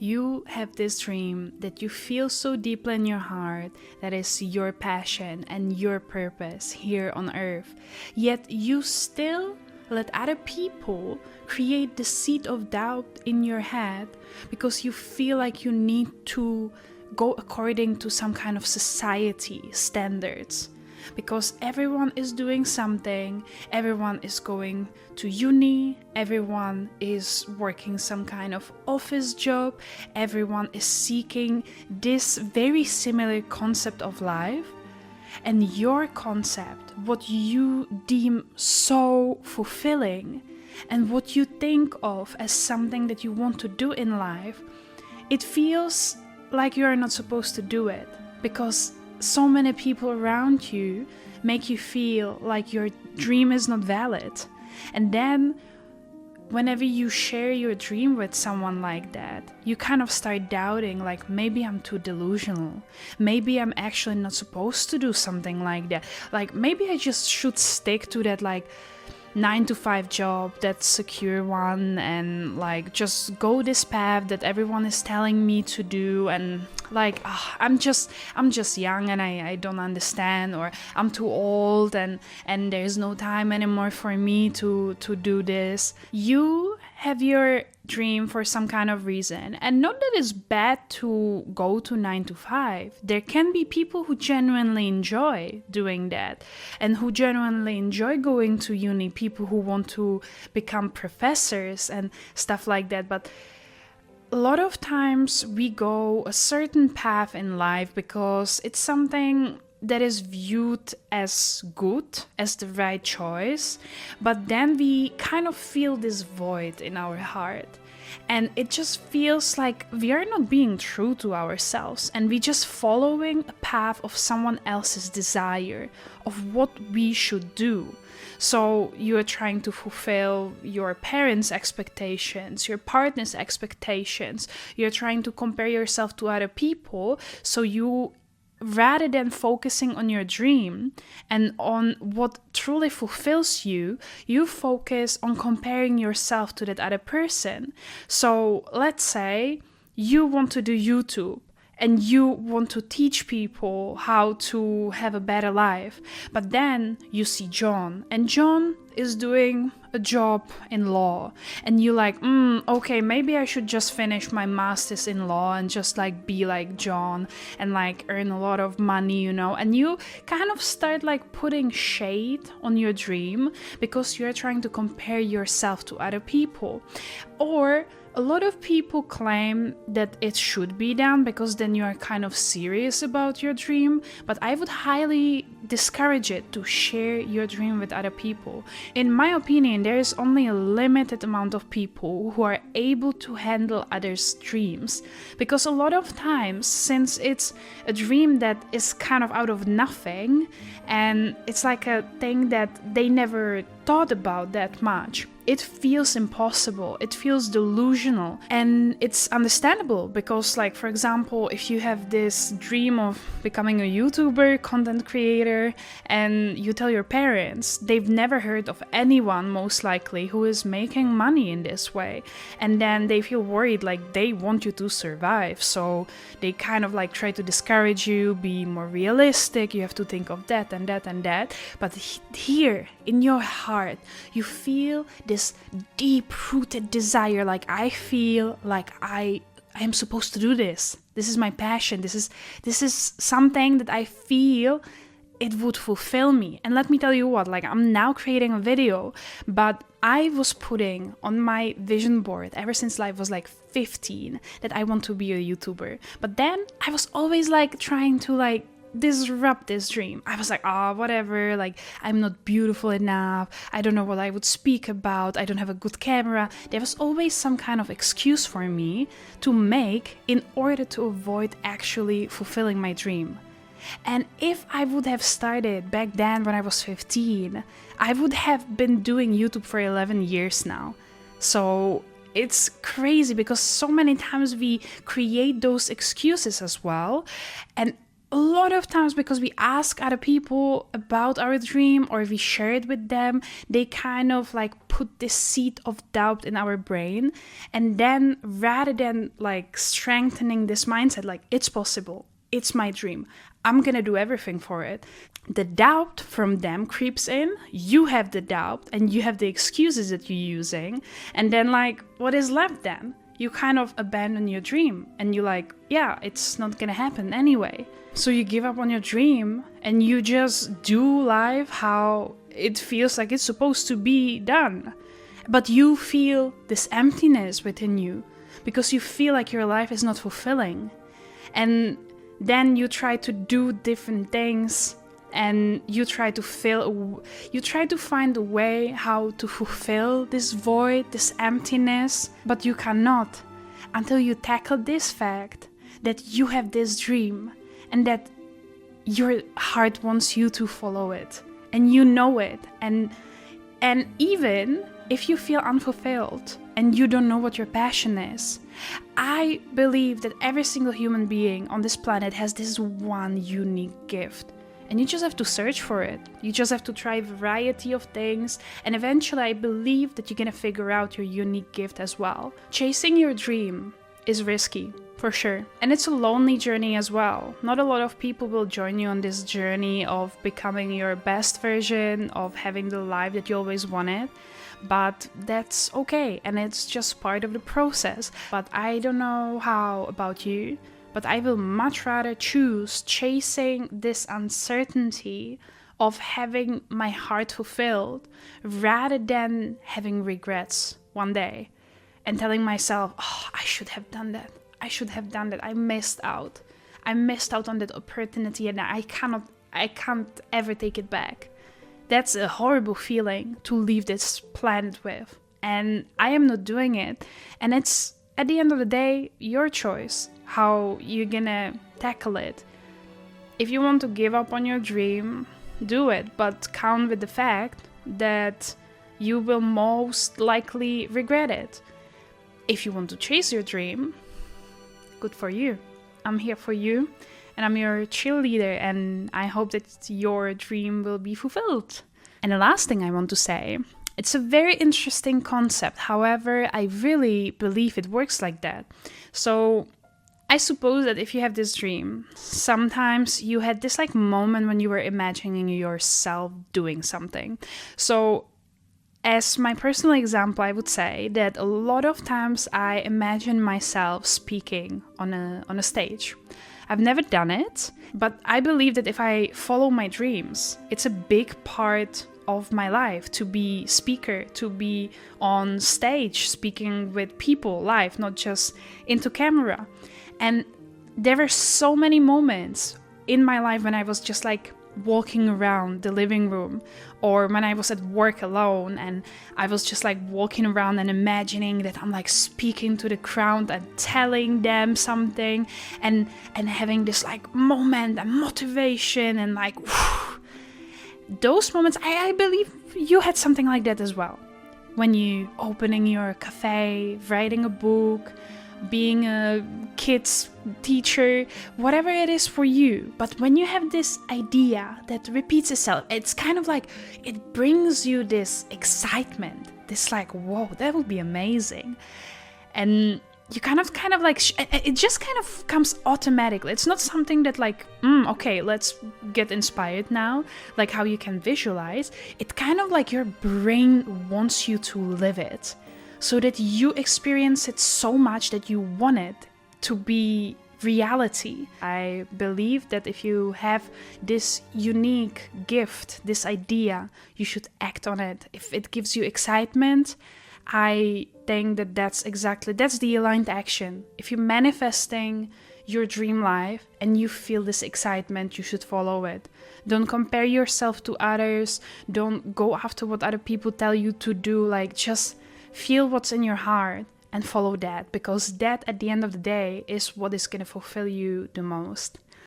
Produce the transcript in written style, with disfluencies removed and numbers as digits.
You have this dream that you feel so deeply in your heart that is your passion and your purpose here on earth. Yet you still let other people create the seed of doubt in your head because you feel like you need to go according to some kind of society standards. Because everyone is doing something, everyone is going to uni, everyone is working some kind of office job, everyone is seeking this very similar concept of life. And your concept, what you deem so fulfilling, and what you think of as something that you want to do in life, it feels like you are not supposed to do it because so many people around you make you feel like your dream is not valid. And then whenever you share your dream with someone like that, you kind of start doubting, like, maybe I'm too delusional. Maybe I'm actually not supposed to do something like that. Like, maybe I just should stick to that, like, 9 to 5 job, that secure one, and like just go this path that everyone is telling me to do. And like, I'm just young and I don't understand, or I'm too old and there's no time anymore for me to do this. You have your dream for some kind of reason, and not that it's bad to go to 9 to 5. There can be people who genuinely enjoy doing that and who genuinely enjoy going to uni, people who want to become professors and stuff like that. But a lot of times we go a certain path in life because it's something that is viewed as good, as the right choice, but then we kind of feel this void in our heart. And it just feels like we are not being true to ourselves, and we just following a path of someone else's desire of what we should do. So you are trying to fulfill your parents' expectations, your partner's expectations. You're trying to compare yourself to other people, so you, rather than focusing on your dream and on what truly fulfills you, you focus on comparing yourself to that other person. So let's say you want to do YouTube and you want to teach people how to have a better life. But then you see John, and John is doing a job in law, and you like, okay, maybe I should just finish my master's in law and just like be like John and like earn a lot of money, and you kind of start like putting shade on your dream because you're trying to compare yourself to other people. Or a lot of people claim that it should be done because then you are kind of serious about your dream, but I would highly discourage it to share your dream with other people. In my opinion, there is only a limited amount of people who are able to handle others' dreams, because a lot of times, since it's a dream that is kind of out of nothing and it's like a thing that they never thought about that much, it feels impossible, it feels delusional, and it's understandable because, like, for example, if you have this dream of becoming a YouTuber, content creator, and you tell your parents, they've never heard of anyone, most likely, who is making money in this way, and then they feel worried, like they want you to survive, so they kind of like try to discourage you, be more realistic, you have to think of that and that and that. But here in your heart you feel this deep-rooted desire, like, I feel like I am supposed to do this. This is my passion. This is something that I feel it would fulfill me. And let me tell you what, like, I'm now creating a video, but I was putting on my vision board ever since I was like 15 that I want to be a YouTuber. But then I was always like trying to like disrupt this dream. I was like, whatever, like, I'm not beautiful enough, I don't know what I would speak about, I don't have a good camera. There was always some kind of excuse for me to make in order to avoid actually fulfilling my dream. And if I would have started back then when I was 15, I would have been doing YouTube for 11 years now. So it's crazy because so many times we create those excuses as well. And a lot of times, because we ask other people about our dream or we share it with them, they kind of like put this seed of doubt in our brain. And then rather than like strengthening this mindset, like it's possible, it's my dream, I'm gonna do everything for it, the doubt from them creeps in. You have the doubt and you have the excuses that you're using. And then like, what is left then? You kind of abandon your dream and you're like, yeah, it's not gonna happen anyway. So you give up on your dream and you just do life how it feels like it's supposed to be done. But you feel this emptiness within you because you feel like your life is not fulfilling. And then you try to do different things and you try to find a way how to fulfill this void, this emptiness, but you cannot until you tackle this fact that you have this dream and that your heart wants you to follow it and you know it. And even if you feel unfulfilled and you don't know what your passion is, I believe that every single human being on this planet has this one unique gift. And you just have to search for it. You just have to try a variety of things. And eventually I believe that you're gonna figure out your unique gift as well. Chasing your dream is risky, for sure. And it's a lonely journey as well. Not a lot of people will join you on this journey of becoming your best version, of having the life that you always wanted. But that's okay. And it's just part of the process. But I don't know how about you, but I will much rather choose chasing this uncertainty of having my heart fulfilled rather than having regrets one day and telling myself, oh, I should have done that. I should have done that. I missed out. I missed out on that opportunity and I can't ever take it back. That's a horrible feeling to leave this planet with. And I am not doing it. And it's, at the end of the day, your choice how you're gonna tackle it. If you want to give up on your dream, do it, but count with the fact that you will most likely regret it. If you want to chase your dream, good for you. I'm here for you and I'm your cheerleader and I hope that your dream will be fulfilled. And the last thing I want to say, it's a very interesting concept. However, I really believe it works like that. So I suppose that if you have this dream, sometimes you had this like moment when you were imagining yourself doing something. So as my personal example, I would say that a lot of times I imagine myself speaking on a stage. I've never done it, but I believe that if I follow my dreams, it's a big part of my life to be speaker, to be on stage speaking with people live, not just into camera. And there were so many moments in my life when I was just like walking around the living room or when I was at work alone and I was just like walking around and imagining that I'm like speaking to the crowd and telling them something and having this like moment and motivation and like whew. Those moments, I believe you had something like that as well. When you opening your cafe, writing a book, being a kid's teacher, whatever it is for you. But when you have this idea that repeats itself, it's kind of like it brings you this excitement, this like, whoa, that would be amazing. And you kind of like, it just kind of comes automatically. It's not something that like, okay, let's get inspired now, like how you can visualize. It kind of like your brain wants you to live it, so that you experience it so much that you want it to be reality. I believe that if you have this unique gift, this idea, you should act on it. If it gives you excitement, I think that that's the aligned action. If you're manifesting your dream life and you feel this excitement, you should follow it. Don't compare yourself to others. Don't go after what other people tell you to do. Like, just feel what's in your heart and follow that, because that at the end of the day is what is going to fulfill you the most.